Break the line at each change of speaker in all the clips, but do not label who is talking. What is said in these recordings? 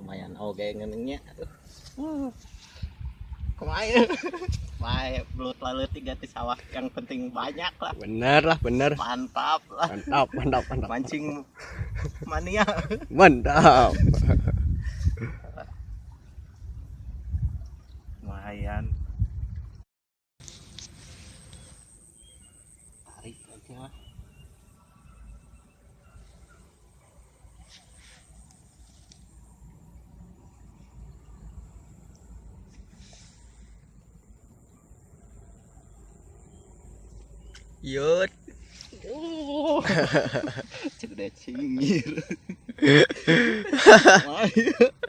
lumayan oke ngenengnya. Kemarin baik belut lalu 3 di sawah yang penting banyak lah.
Bener lah, bener.
Mantap lah.
Mantap.
Mancing mania.
Mantap.
Lumayan. Tarik aja. Yut. Cek deh cingir.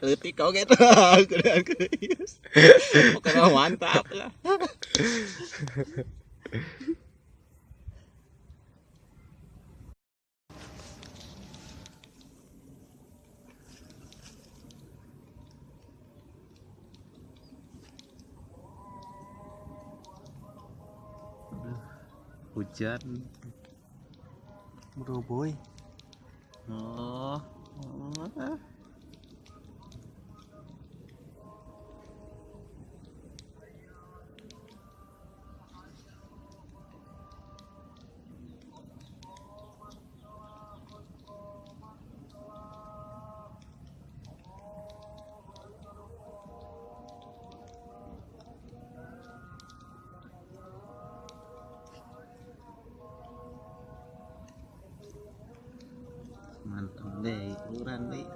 Letik kau gitu. Pokoknya mantap lah. Hujan.
Bro boy.
Oh. Mantap deh, ukuran deh.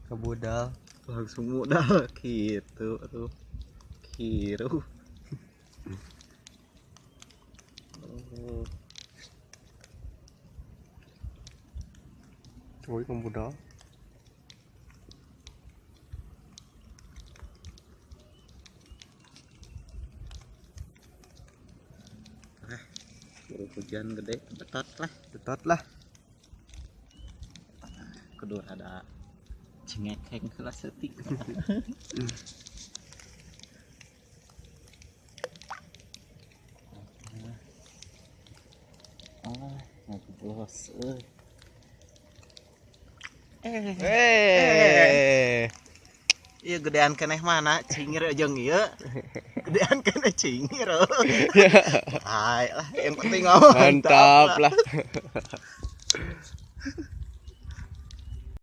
Kebudal.
Langsung modal gitu tuh. Kiru.
Woi, kebudal.
Hujan gede, betot lah.
Betot lah.
Kedua ada cengekeng kelas setik. Bos. Iya gedean keneh mana cingir jeung ieu. Gedean keneh cingir. Hai lah yang penting mantap lah.